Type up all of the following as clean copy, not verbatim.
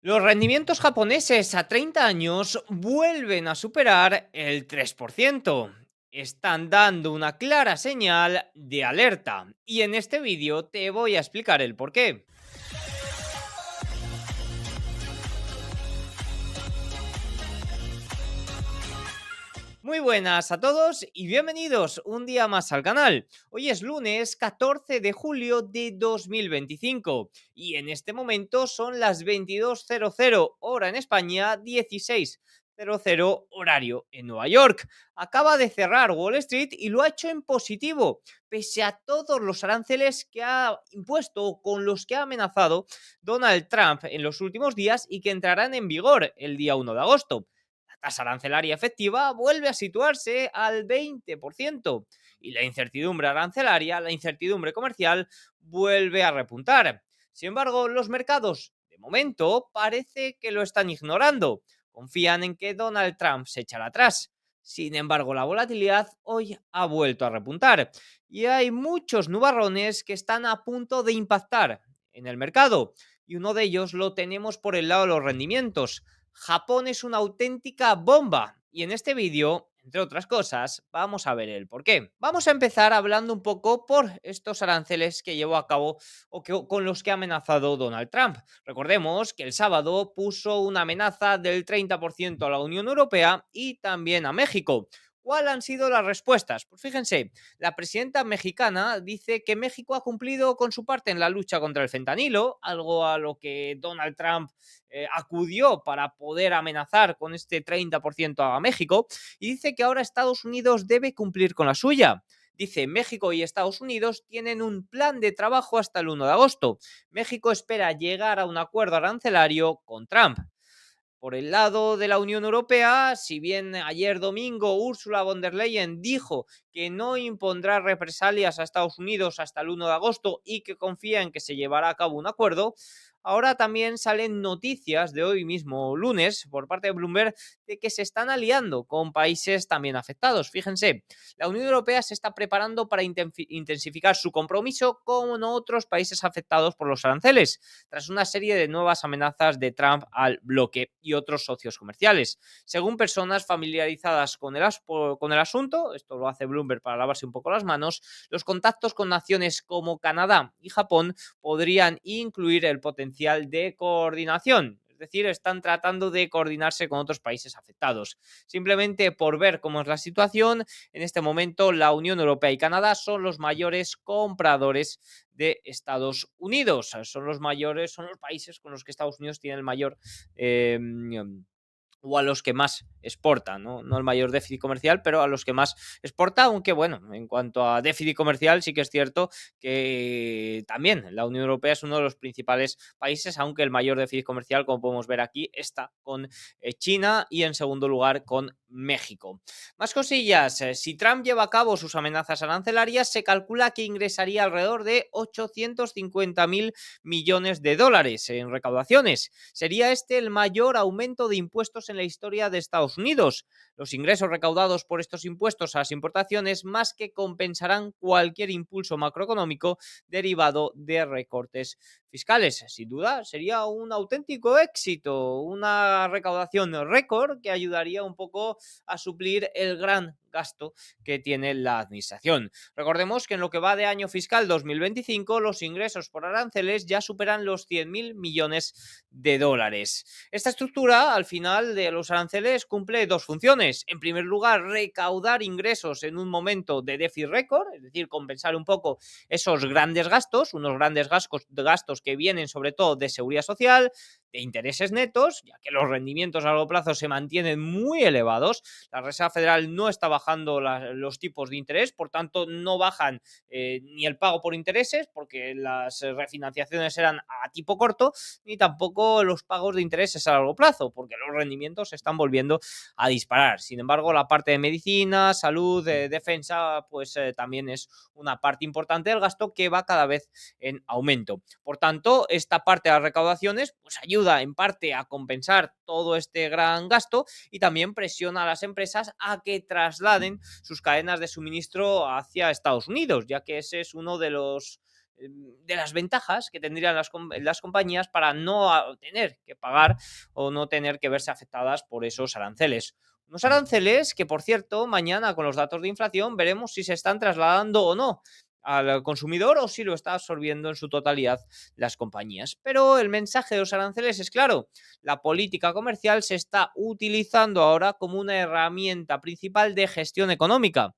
Los rendimientos japoneses a 30 años vuelven a superar el 3%. Están dando una clara señal de alerta. Y en este vídeo te voy a explicar el porqué. Muy buenas a todos y bienvenidos un día más al canal. Hoy es lunes 14 de julio de 2025 y en este momento son las 22:00 hora en España, 16:00 horario en Nueva York. Acaba de cerrar Wall Street y lo ha hecho en positivo, pese a todos los aranceles que ha impuesto o con los que ha amenazado Donald Trump en los últimos días y que entrarán en vigor el día 1 de agosto. Tasa arancelaria efectiva vuelve a situarse al 20% y la incertidumbre arancelaria, la incertidumbre comercial, vuelve a repuntar. Sin embargo, los mercados, de momento, parece que lo están ignorando. Confían en que Donald Trump se echará atrás. Sin embargo, la volatilidad hoy ha vuelto a repuntar y hay muchos nubarrones que están a punto de impactar en el mercado. Y uno de ellos lo tenemos por el lado de los rendimientos. Japón es una auténtica bomba y en este vídeo, entre otras cosas, vamos a ver el por qué. Vamos a empezar hablando un poco por estos aranceles que llevó a cabo con los que ha amenazado Donald Trump. Recordemos que el sábado puso una amenaza del 30% a la Unión Europea y también a México. ¿Cuáles han sido las respuestas? Pues fíjense, la presidenta mexicana dice que México ha cumplido con su parte en la lucha contra el fentanilo, algo a lo que Donald Trump acudió para poder amenazar con este 30% a México, y dice que ahora Estados Unidos debe cumplir con la suya. Dice, México y Estados Unidos tienen un plan de trabajo hasta el 1 de agosto. México espera llegar a un acuerdo arancelario con Trump. Por el lado de la Unión Europea, si bien ayer domingo Ursula von der Leyen dijo que no impondrá represalias a Estados Unidos hasta el 1 de agosto y que confía en que se llevará a cabo un acuerdo, ahora también salen noticias de hoy mismo lunes por parte de Bloomberg de que se están aliando con países también afectados. Fíjense, la Unión Europea se está preparando para intensificar su compromiso con otros países afectados por los aranceles, tras una serie de nuevas amenazas de Trump al bloque y otros socios comerciales. Según personas familiarizadas con el asunto, esto lo hace Bloomberg para lavarse un poco las manos, los contactos con naciones como Canadá y Japón podrían incluir el potencial de coordinación. Es decir, están tratando de coordinarse con otros países afectados. Simplemente por ver cómo es la situación, en este momento la Unión Europea y Canadá son los mayores compradores de Estados Unidos. Son los mayores, son los países con los que Estados Unidos tiene el mayor eh, o a los que más exporta, ¿no? No el mayor déficit comercial, pero a los que más exporta, aunque bueno, en cuanto a déficit comercial sí que es cierto que también la Unión Europea es uno de los principales países, aunque el mayor déficit comercial, como podemos ver aquí, está con China y en segundo lugar con México. Más cosillas, si Trump lleva a cabo sus amenazas arancelarias, se calcula que ingresaría alrededor de 850.000 millones de dólares en recaudaciones. Sería este el mayor aumento de impuestos en la historia de Estados Unidos. Los ingresos recaudados por estos impuestos a las importaciones más que compensarán cualquier impulso macroeconómico derivado de recortes fiscales. Sin duda, sería un auténtico éxito, una recaudación récord que ayudaría un poco a suplir el gran gasto que tiene la administración. Recordemos que en lo que va de año fiscal 2025, los ingresos por aranceles ya superan los 100.000 millones de dólares. Esta estructura, al final de los aranceles, cumple dos funciones. En primer lugar, recaudar ingresos en un momento de déficit récord, es decir, compensar un poco esos grandes gastos, unos grandes gastos que vienen sobre todo de seguridad social, de intereses netos, ya que los rendimientos a largo plazo se mantienen muy elevados. La Reserva Federal no está bajando los tipos de interés, por tanto no bajan ni el pago por intereses, porque las refinanciaciones eran a tipo corto, ni tampoco los pagos de intereses a largo plazo, porque los rendimientos se están volviendo a disparar. Sin embargo, la parte de medicina, salud, defensa, pues también es una parte importante del gasto que va cada vez en aumento. Por tanto, esta parte de las recaudaciones pues ayuda en parte a compensar todo este gran gasto y también presiona a las empresas a que trasladen sus cadenas de suministro hacia Estados Unidos, ya que ese es uno de los de las ventajas que tendrían las compañías para no tener que pagar o no tener que verse afectadas por esos aranceles. Unos aranceles que, por cierto, mañana con los datos de inflación veremos si se están trasladando o no al consumidor o si lo está absorbiendo en su totalidad las compañías. Pero el mensaje de los aranceles es claro: la política comercial se está utilizando ahora como una herramienta principal de gestión económica,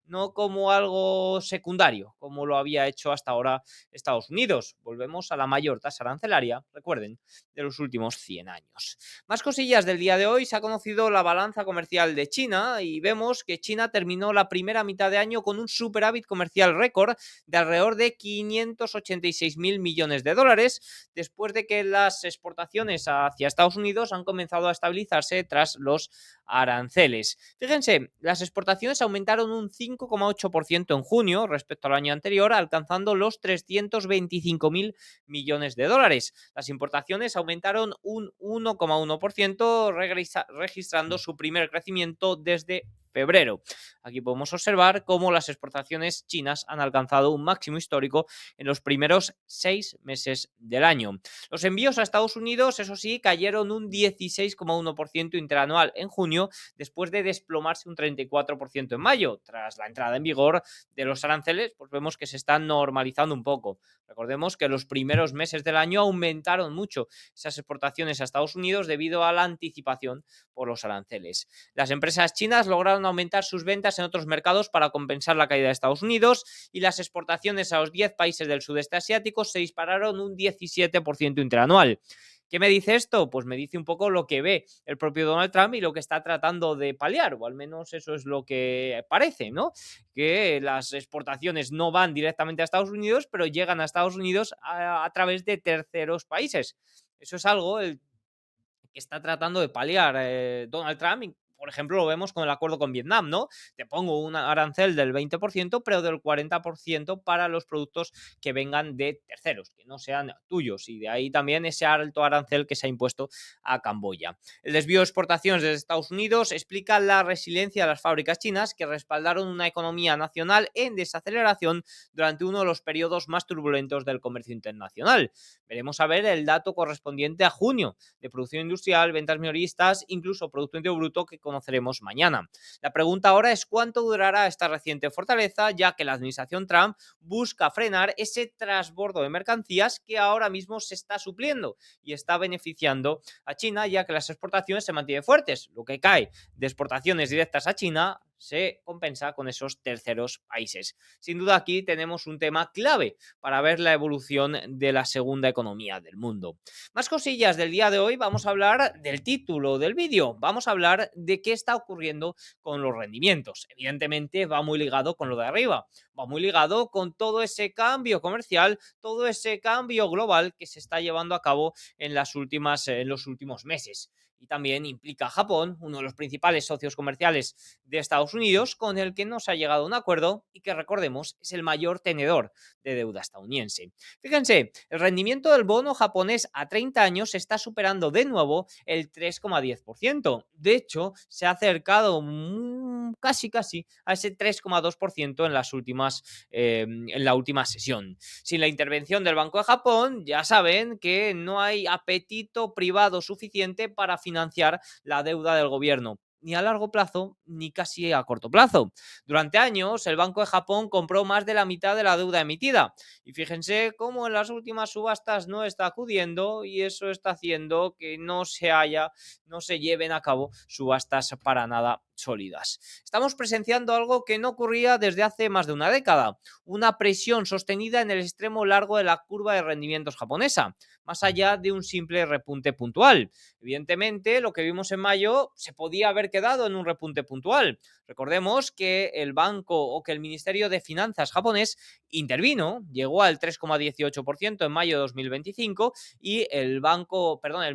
no como algo secundario, como lo había hecho hasta ahora Estados Unidos. Volvemos a la mayor tasa arancelaria, recuerden, de los últimos 100 años. Más cosillas del día de hoy: se ha conocido la balanza comercial de China y vemos que China terminó la primera mitad de año con un superávit comercial récord de alrededor de 586.000 millones de dólares, después de que las exportaciones hacia Estados Unidos han comenzado a estabilizarse tras los aranceles. Fíjense, las exportaciones aumentaron un 5,8% en junio respecto al año anterior, alcanzando los 325.000 millones de dólares. Las importaciones aumentaron un 1,1%, registrando su primer crecimiento desde febrero. Aquí podemos observar cómo las exportaciones chinas han alcanzado un máximo histórico en los primeros 6 meses del año. Los envíos a Estados Unidos, eso sí, cayeron un 16,1% interanual en junio, después de desplomarse un 34% en mayo. Tras la entrada en vigor de los aranceles, pues vemos que se están normalizando un poco. Recordemos que los primeros meses del año aumentaron mucho esas exportaciones a Estados Unidos debido a la anticipación por los aranceles. Las empresas chinas lograron aumentar sus ventas en otros mercados para compensar la caída de Estados Unidos, y las exportaciones a los 10 países del sudeste asiático se dispararon un 17% interanual. ¿Qué me dice esto? Pues me dice un poco lo que ve el propio Donald Trump y lo que está tratando de paliar, o al menos eso es lo que parece, ¿no? Que las exportaciones no van directamente a Estados Unidos, pero llegan a Estados Unidos a través de terceros países. Eso es algo que está tratando de paliar Donald Trump. Y, por ejemplo, lo vemos con el acuerdo con Vietnam, ¿no? Te pongo un arancel del 20%, pero del 40% para los productos que vengan de terceros, que no sean tuyos. Y de ahí también ese alto arancel que se ha impuesto a Camboya. El desvío de exportaciones desde Estados Unidos explica la resiliencia de las fábricas chinas, que respaldaron una economía nacional en desaceleración durante uno de los periodos más turbulentos del comercio internacional. Veremos a ver el dato correspondiente a junio de producción industrial, ventas minoristas, incluso Producto Interior Bruto, que conoceremos mañana. La pregunta ahora es cuánto durará esta reciente fortaleza, ya que la administración Trump busca frenar ese trasbordo de mercancías que ahora mismo se está supliendo y está beneficiando a China, ya que las exportaciones se mantienen fuertes. Lo que cae de exportaciones directas a China se compensa con esos terceros países. Sin duda, aquí tenemos un tema clave para ver la evolución de la segunda economía del mundo. Más cosillas del día de hoy: vamos a hablar del título del vídeo, vamos a hablar de qué está ocurriendo con los rendimientos. Evidentemente va muy ligado con lo de arriba, va muy ligado con todo ese cambio comercial, todo ese cambio global que se está llevando a cabo en los últimos meses. Y también implica a Japón, uno de los principales socios comerciales de Estados Unidos, con el que no se ha llegado a un acuerdo y que, recordemos, es el mayor tenedor de deuda estadounidense. Fíjense, el rendimiento del bono japonés a 30 años está superando de nuevo el 3,10%. De hecho, se ha acercado casi a ese 3,2% en la última sesión. Sin la intervención del Banco de Japón, ya saben que no hay apetito privado suficiente para financiar la deuda del gobierno, ni a largo plazo ni casi a corto plazo. Durante años, el Banco de Japón compró más de la mitad de la deuda emitida. Y fíjense cómo en las últimas subastas no está acudiendo, y eso está haciendo que no se lleven a cabo subastas para nada sólidas. Estamos presenciando algo que no ocurría desde hace más de una década: una presión sostenida en el extremo largo de la curva de rendimientos japonesa, más allá de un simple repunte puntual. Evidentemente, lo que vimos en mayo se podía haber quedado en un repunte puntual. Recordemos que el Ministerio de Finanzas japonés intervino, llegó al 3,18% en mayo de 2025, y el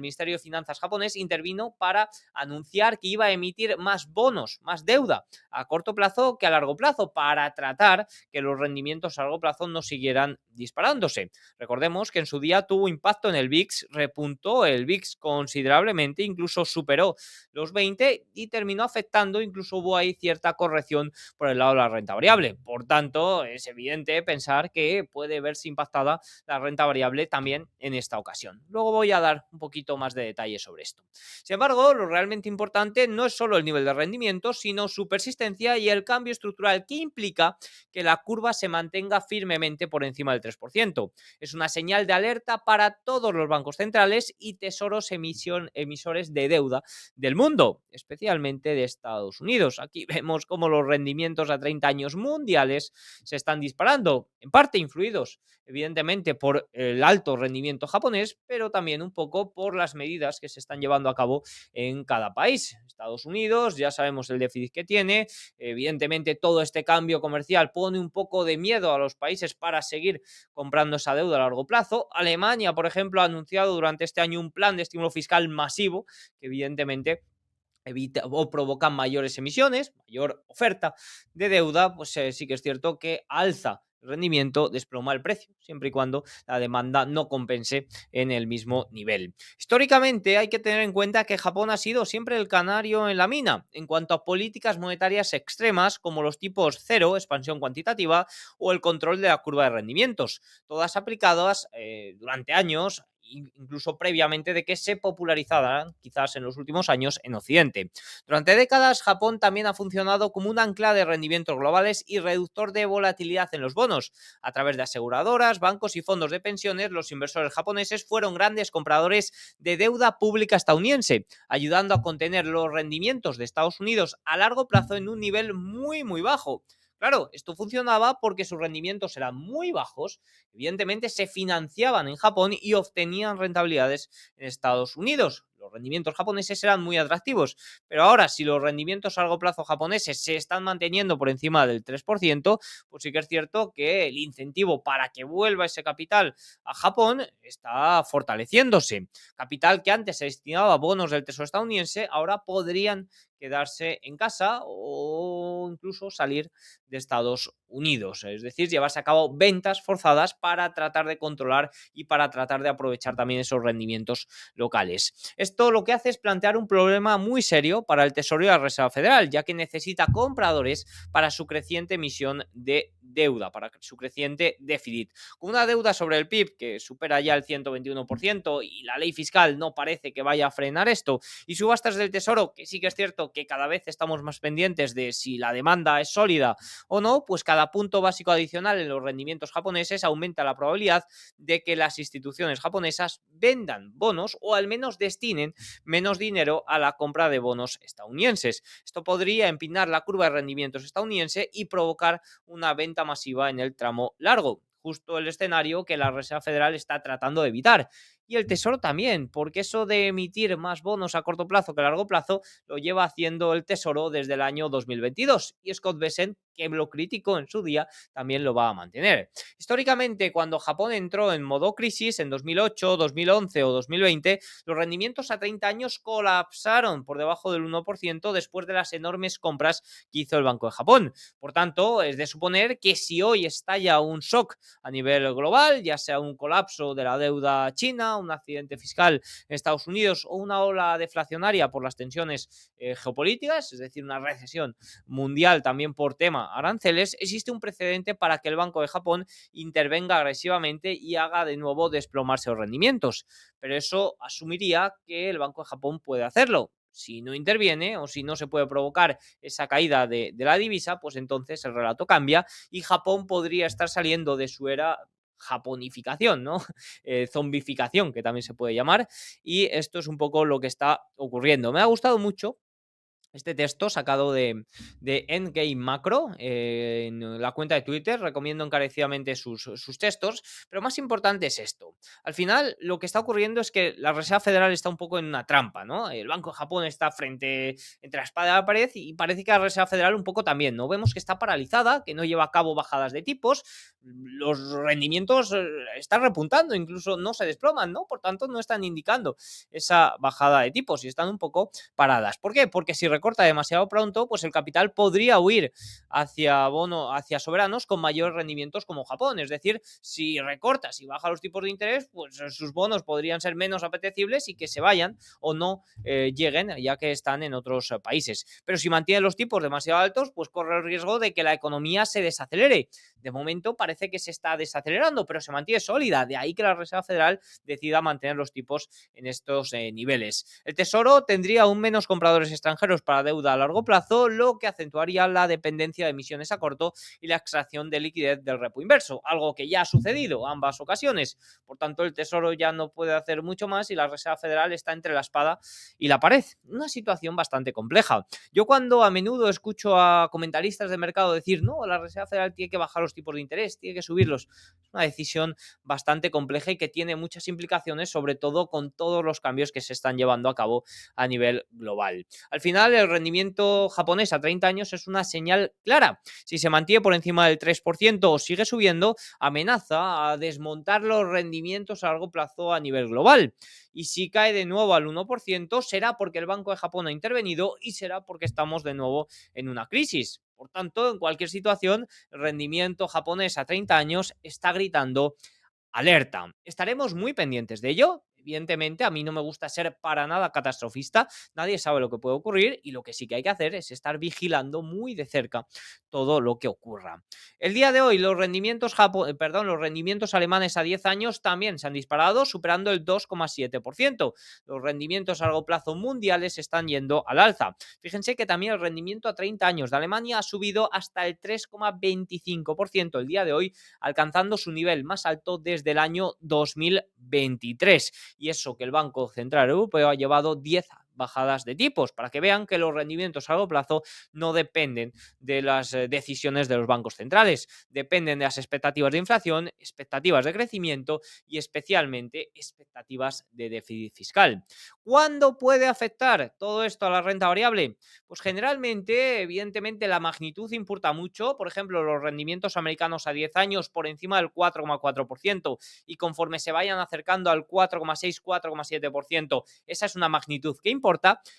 Ministerio de Finanzas japonés intervino para anunciar que iba a emitir más bonos bonos, más deuda a corto plazo que a largo plazo para tratar que los rendimientos a largo plazo no siguieran disparándose. Recordemos que en su día tuvo impacto en el VIX, repuntó el VIX considerablemente, incluso superó los 20 y terminó afectando, incluso hubo ahí cierta corrección por el lado de la renta variable. Por tanto, es evidente pensar que puede verse impactada la renta variable también en esta ocasión. Luego voy a dar un poquito más de detalle sobre esto. Sin embargo, lo realmente importante no es solo el nivel de rendimiento, sino su persistencia y el cambio estructural que implica que la curva se mantenga firmemente por encima del 3%. Es una señal de alerta para todos los bancos centrales y tesoros emisores de deuda del mundo, especialmente de Estados Unidos. Aquí vemos cómo los rendimientos a 30 años mundiales se están disparando, en parte influidos evidentemente por el alto rendimiento japonés, pero también un poco por las medidas que se están llevando a cabo en cada país. Estados Unidos, ya sabemos el déficit que tiene, evidentemente todo este cambio comercial pone un poco de miedo a los países para seguir comprando esa deuda a largo plazo. Alemania, por ejemplo, ha anunciado durante este año un plan de estímulo fiscal masivo que evidentemente evita o provocan mayores emisiones, mayor oferta de deuda, pues sí que es cierto que alza el rendimiento, desploma el precio, siempre y cuando la demanda no compense en el mismo nivel. Históricamente hay que tener en cuenta que Japón ha sido siempre el canario en la mina en cuanto a políticas monetarias extremas como los tipos cero, expansión cuantitativa o el control de la curva de rendimientos, todas aplicadas durante años incluso previamente de que se popularizaran quizás en los últimos años en Occidente. Durante décadas, Japón también ha funcionado como un ancla de rendimientos globales y reductor de volatilidad en los bonos. A través de aseguradoras, bancos y fondos de pensiones, los inversores japoneses fueron grandes compradores de deuda pública estadounidense, ayudando a contener los rendimientos de Estados Unidos a largo plazo en un nivel muy bajo. Claro, esto funcionaba porque sus rendimientos eran muy bajos, evidentemente se financiaban en Japón y obtenían rentabilidades en Estados Unidos. Los rendimientos japoneses eran muy atractivos, pero ahora si los rendimientos a largo plazo japoneses se están manteniendo por encima del 3%, pues sí que es cierto que el incentivo para que vuelva ese capital a Japón está fortaleciéndose. Capital que antes se destinaba a bonos del Tesoro estadounidense, ahora podrían quedarse en casa o incluso salir de Estados Unidos, es decir, llevarse a cabo ventas forzadas para tratar de controlar y para tratar de aprovechar también esos rendimientos locales. Esto lo que hace es plantear un problema muy serio para el Tesoro y la Reserva Federal, ya que necesita compradores para su creciente emisión de deuda, para su creciente déficit. Con una deuda sobre el PIB que supera ya el 121% y la ley fiscal no parece que vaya a frenar esto, y subastas del Tesoro, que sí que es cierto que cada vez estamos más pendientes de si la demanda es sólida o no, pues cada punto básico adicional en los rendimientos japoneses aumenta la probabilidad de que las instituciones japonesas vendan bonos o al menos destinen menos dinero a la compra de bonos estadounidenses. Esto podría empinar la curva de rendimientos estadounidense y provocar una venta masiva en el tramo largo, justo el escenario que la Reserva Federal está tratando de evitar. Y el Tesoro también, porque eso de emitir más bonos a corto plazo que a largo plazo lo lleva haciendo el Tesoro desde el año 2022. Y Scott Bessent, que lo criticó en su día, también lo va a mantener. Históricamente, cuando Japón entró en modo crisis en 2008, 2011 o 2020, los rendimientos a 30 años colapsaron por debajo del 1% después de las enormes compras que hizo el Banco de Japón. Por tanto, es de suponer que si hoy estalla un shock a nivel global, ya sea un colapso de la deuda china, un accidente fiscal en Estados Unidos o una ola deflacionaria por las tensiones geopolíticas, es decir, una recesión mundial también por tema aranceles, existe un precedente para que el Banco de Japón intervenga agresivamente y haga de nuevo desplomarse los rendimientos. Pero eso asumiría que el Banco de Japón puede hacerlo. Si no interviene o si no se puede provocar esa caída de la divisa, pues entonces el relato cambia y Japón podría estar saliendo de su era japonificación, ¿no? Zombificación, que también se puede llamar, y esto es un poco lo que está ocurriendo. Me ha gustado mucho este texto sacado de Endgame Macro en la cuenta de Twitter. Recomiendo encarecidamente sus textos, pero más importante es esto. Al final, lo que está ocurriendo es que la Reserva Federal está un poco en una trampa, ¿no? El Banco de Japón está entre la espada y la pared y parece que la Reserva Federal un poco también, ¿no? Vemos que está paralizada, que no lleva a cabo bajadas de tipos, los rendimientos están repuntando, incluso no se desploman, ¿no? Por tanto, no están indicando esa bajada de tipos y están un poco paradas. ¿Por qué? Porque si recorta demasiado pronto, pues el capital podría huir hacia soberanos con mayores rendimientos como Japón. Es decir, si recortas y baja los tipos de interés, pues sus bonos podrían ser menos apetecibles y que se vayan o no lleguen, ya que están en otros países. Pero si mantiene los tipos demasiado altos, pues corre el riesgo de que la economía se desacelere. De momento parece que se está desacelerando, pero se mantiene sólida. De ahí que la Reserva Federal decida mantener los tipos en estos niveles. El Tesoro tendría aún menos compradores extranjeros para deuda a largo plazo, lo que acentuaría la dependencia de emisiones a corto y la extracción de liquidez del repo inverso, algo que ya ha sucedido ambas ocasiones. Por tanto, el Tesoro ya no puede hacer mucho más y la Reserva Federal está entre la espada y la pared. Una situación bastante compleja. Yo cuando a menudo escucho a comentaristas de mercado decir, no, la Reserva Federal tiene que bajar los tipos de interés, tiene que subirlos, es una decisión bastante compleja y que tiene muchas implicaciones, sobre todo con todos los cambios que se están llevando a cabo a nivel global. Al final, el rendimiento japonés a 30 años es una señal clara. Si se mantiene por encima del 3% o sigue subiendo, amenaza a desmontar los rendimientos a largo plazo a nivel global. Y si cae de nuevo al 1%, será porque el Banco de Japón ha intervenido y será porque estamos de nuevo en una crisis. Por tanto, en cualquier situación, el rendimiento japonés a 30 años está gritando alerta. Estaremos muy pendientes de ello. Evidentemente, a mí no me gusta ser para nada catastrofista. Nadie sabe lo que puede ocurrir y lo que sí que hay que hacer es estar vigilando muy de cerca todo lo que ocurra. El día de hoy, los rendimientos alemanes a 10 años también se han disparado, superando el 2,7%. Los rendimientos a largo plazo mundiales están yendo al alza. Fíjense que también el rendimiento a 30 años de Alemania ha subido hasta el 3,25% el día de hoy, alcanzando su nivel más alto desde el año 2023. Y eso que el Banco Central Europeo ha llevado 10 bajadas de tipos, para que vean que los rendimientos a largo plazo no dependen de las decisiones de los bancos centrales, dependen de las expectativas de inflación, expectativas de crecimiento y especialmente expectativas de déficit fiscal. ¿Cuándo puede afectar todo esto a la renta variable? Pues generalmente, evidentemente, la magnitud importa mucho. Por ejemplo, los rendimientos americanos a 10 años por encima del 4,4% y conforme se vayan acercando al 4,6, 4,7%, esa es una magnitud que importa,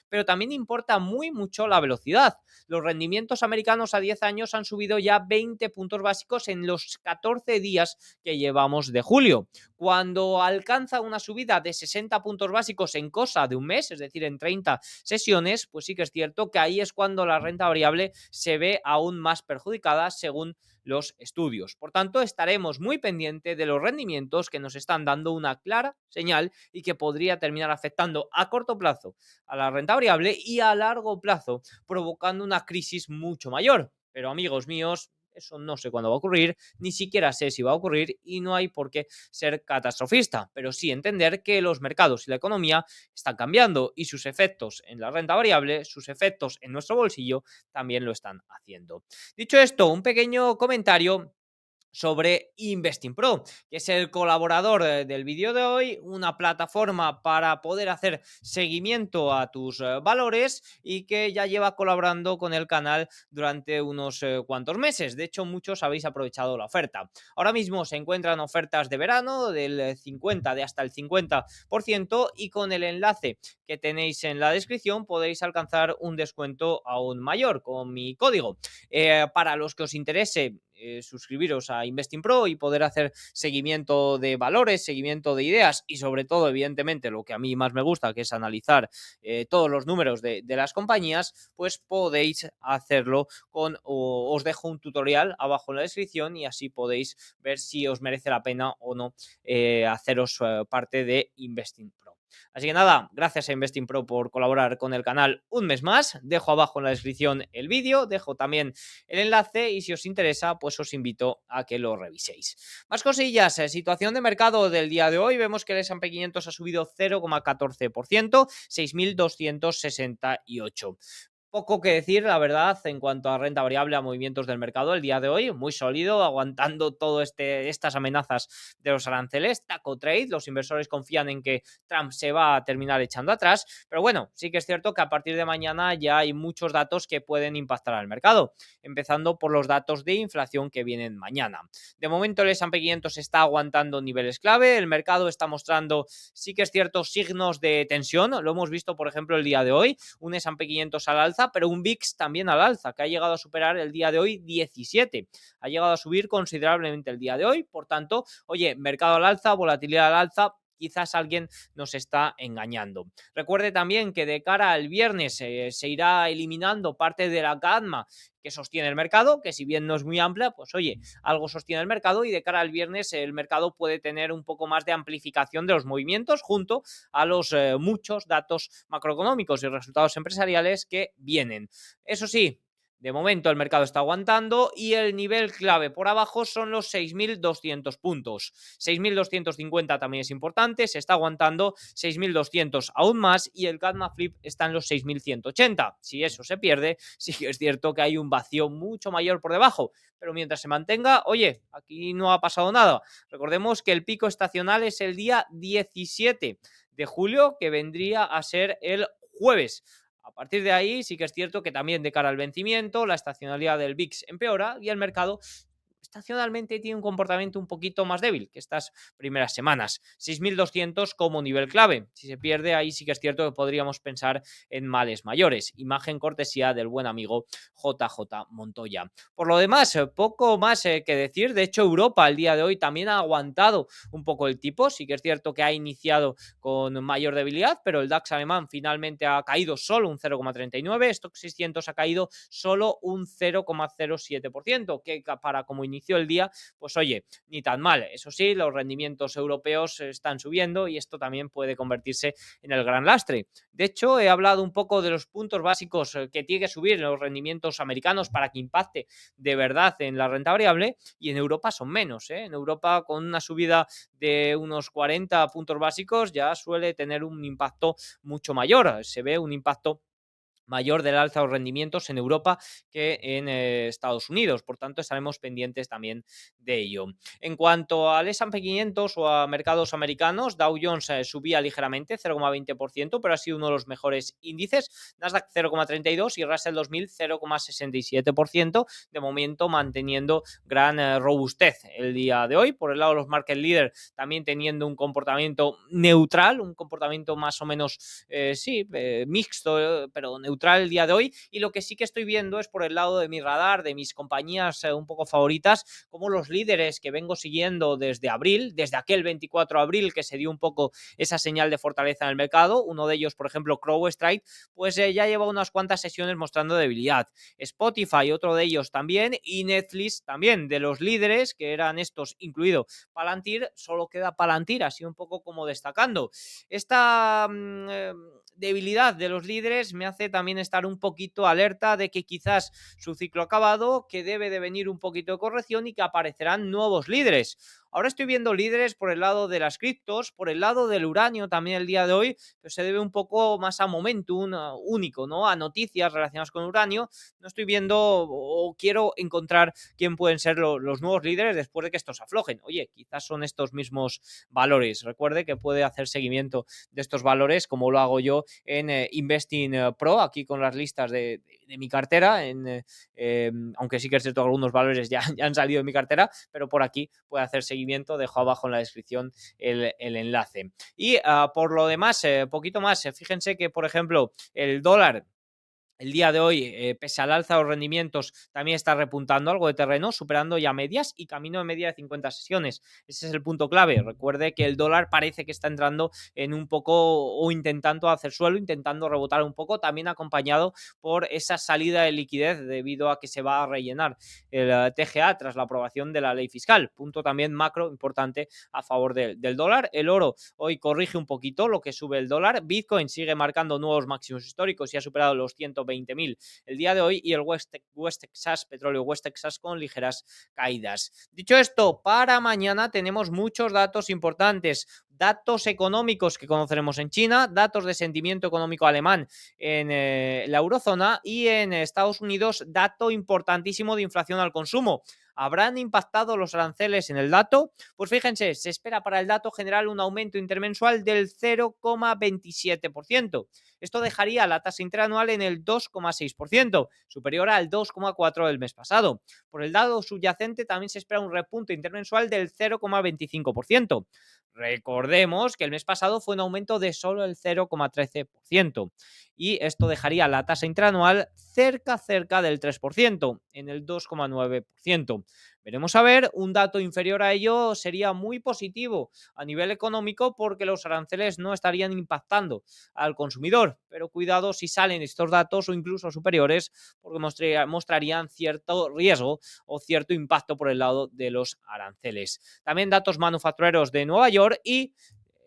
pero también importa muy mucho la velocidad. Los rendimientos americanos a 10 años han subido ya 20 puntos básicos en los 14 días que llevamos de julio. Cuando alcanza una subida de 60 puntos básicos en cosa de un mes, es decir, en 30 sesiones, pues sí que es cierto que ahí es cuando la renta variable se ve aún más perjudicada según los estudios. Por tanto, estaremos muy pendientes de los rendimientos que nos están dando una clara señal y que podría terminar afectando a corto plazo a la renta variable y a largo plazo provocando una crisis mucho mayor. Pero amigos míos, eso no sé cuándo va a ocurrir, ni siquiera sé si va a ocurrir y no hay por qué ser catastrofista, pero sí entender que los mercados y la economía están cambiando y sus efectos en la renta variable, sus efectos en nuestro bolsillo también lo están haciendo. Dicho esto, un pequeño comentario sobre Investing Pro, que es el colaborador del vídeo de hoy, una plataforma para poder hacer seguimiento a tus valores y que ya lleva colaborando con el canal durante unos cuantos meses. De hecho, muchos habéis aprovechado la oferta. Ahora mismo se encuentran ofertas de verano del 50 de hasta el 50% y con el enlace que tenéis en la descripción podéis alcanzar un descuento aún mayor con mi código. Para los que os interese suscribiros a Investing Pro y poder hacer seguimiento de valores, seguimiento de ideas y sobre todo, evidentemente, lo que a mí más me gusta, que es analizar todos los números de las compañías, pues podéis hacerlo os dejo un tutorial abajo en la descripción y así podéis ver si os merece la pena o no haceros parte de Investing Pro. Así que nada, gracias a Investing Pro por colaborar con el canal un mes más. Dejo abajo en la descripción el vídeo, dejo también el enlace y si os interesa, pues os invito a que lo reviséis. Más cosillas, situación de mercado del día de hoy. Vemos que el S&P 500 ha subido 0,14%, 6.268. Poco que decir, la verdad, en cuanto a renta variable, a movimientos del mercado el día de hoy, muy sólido, aguantando todo estas amenazas de los aranceles, taco trade, los inversores confían en que Trump se va a terminar echando atrás, pero bueno, sí que es cierto que a partir de mañana ya hay muchos datos que pueden impactar al mercado, empezando por los datos de inflación que vienen mañana. De momento el S&P 500 está aguantando niveles clave, el mercado está mostrando, sí que es cierto, signos de tensión, lo hemos visto por ejemplo el día de hoy, un S&P 500 al alza alza, pero un VIX también al alza, que ha llegado a superar el día de hoy 17. Ha llegado a subir considerablemente el día de hoy. Por tanto, oye, mercado al alza, volatilidad al alza. Quizás alguien nos está engañando. Recuerde también que de cara al viernes se irá eliminando parte de la cadma que sostiene el mercado, que si bien no es muy amplia, pues oye, algo sostiene el mercado, y de cara al viernes el mercado puede tener un poco más de amplificación de los movimientos junto a los muchos datos macroeconómicos y resultados empresariales que vienen. Eso sí, de momento el mercado está aguantando y el nivel clave por abajo son los 6.200 puntos. 6.250 también es importante, se está aguantando 6.200 aún más, y el Gamma Flip está en los 6.180. Si eso se pierde, sí que es cierto que hay un vacío mucho mayor por debajo, pero mientras se mantenga, oye, aquí no ha pasado nada. Recordemos que el pico estacional es el día 17 de julio, que vendría a ser el jueves. A partir de ahí sí que es cierto que también de cara al vencimiento la estacionalidad del VIX empeora y el mercado estacionalmente tiene un comportamiento un poquito más débil que estas primeras semanas. 6.200 como nivel clave. Si se pierde, ahí sí que es cierto que podríamos pensar en males mayores. Imagen cortesía del buen amigo JJ Montoya. Por lo demás, poco más que decir. De hecho, Europa el día de hoy también ha aguantado un poco el tipo. Sí que es cierto que ha iniciado con mayor debilidad, pero el DAX alemán finalmente ha caído solo un 0,39. Stock 600 ha caído solo un 0,07%, que para como inició el día, pues oye, ni tan mal. Eso sí, los rendimientos europeos están subiendo y esto también puede convertirse en el gran lastre. De hecho, he hablado un poco de los puntos básicos que tiene que subir los rendimientos americanos para que impacte de verdad en la renta variable, y en Europa son menos. En Europa, con una subida de unos 40 puntos básicos, ya suele tener un impacto mucho mayor. Se ve un impacto mayor del alza de los rendimientos en Europa que en Estados Unidos. Por tanto, estaremos pendientes también de ello. En cuanto al S&P 500 o a mercados americanos, Dow Jones subía ligeramente, 0,20%, pero ha sido uno de los mejores índices. Nasdaq 0,32% y Russell 2000 0,67%. De momento manteniendo gran robustez el día de hoy. Por el lado de los market leaders también teniendo un comportamiento neutral, un comportamiento más o menos, mixto, pero neutral el día de hoy. Y lo que sí que estoy viendo es por el lado de mi radar, de mis compañías un poco favoritas, como los líderes que vengo siguiendo desde abril, desde aquel 24 de abril que se dio un poco esa señal de fortaleza en el mercado. Uno de ellos, por ejemplo, CrowdStrike, pues ya lleva unas cuantas sesiones mostrando debilidad. Spotify, otro de ellos también, y Netflix también, de los líderes que eran estos, incluido Palantir, solo queda Palantir, así un poco como destacando. Esta debilidad de los líderes me hace también estar un poquito alerta de que quizás su ciclo ha acabado, que debe de venir un poquito de corrección y que aparecerán nuevos líderes. Ahora estoy viendo líderes por el lado de las criptos, por el lado del uranio también el día de hoy, pero se debe un poco más a momentum único, ¿no? A noticias relacionadas con uranio. No estoy viendo o quiero encontrar quién pueden ser los nuevos líderes después de que estos aflojen. Oye, quizás son estos mismos valores. Recuerde que puede hacer seguimiento de estos valores como lo hago yo en Investing Pro, aquí con las listas de mi cartera, aunque sí que es cierto que algunos valores ya han salido de mi cartera, pero por aquí puede hacer seguimiento. Dejo abajo en la descripción el enlace. Y por lo demás, poquito más. Fíjense que, por ejemplo, el dólar el día de hoy, pese al alza de los rendimientos, también está repuntando algo de terreno, superando ya medias y camino de media de 50 sesiones. Ese es el punto clave. Recuerde que el dólar parece que está entrando en un poco o intentando hacer suelo, intentando rebotar un poco, también acompañado por esa salida de liquidez debido a que se va a rellenar el TGA tras la aprobación de la ley fiscal. Punto también macro importante a favor del dólar. El oro hoy corrige un poquito lo que sube el dólar. Bitcoin sigue marcando nuevos máximos históricos y ha superado los 120.000 el día de hoy, y el West Texas, petróleo West Texas, con ligeras caídas. Dicho esto, para mañana tenemos muchos datos importantes. Datos económicos que conoceremos en China, datos de sentimiento económico alemán en la eurozona, y en Estados Unidos, dato importantísimo de inflación al consumo. ¿Habrán impactado los aranceles en el dato? Pues fíjense, se espera para el dato general un aumento intermensual del 0,27%. Esto dejaría la tasa interanual en el 2,6%, superior al 2,4% del mes pasado. Por el dato subyacente también se espera un repunte intermensual del 0,25%. Recordemos que el mes pasado fue un aumento de solo el 0,13% y esto dejaría la tasa interanual cerca del 3%, en el 2,9%. Veremos a ver, un dato inferior a ello sería muy positivo a nivel económico porque los aranceles no estarían impactando al consumidor, pero cuidado si salen estos datos o incluso superiores porque mostrarían cierto riesgo o cierto impacto por el lado de los aranceles. También datos manufactureros de Nueva York y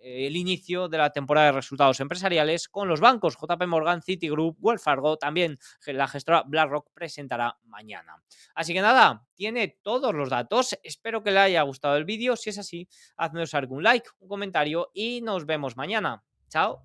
el inicio de la temporada de resultados empresariales con los bancos JP Morgan, Citigroup, Wells Fargo, también la gestora BlackRock presentará mañana. Así que nada, tiene todos los datos. Espero que le haya gustado el vídeo. Si es así, haznos algún like, un comentario y nos vemos mañana. Chao.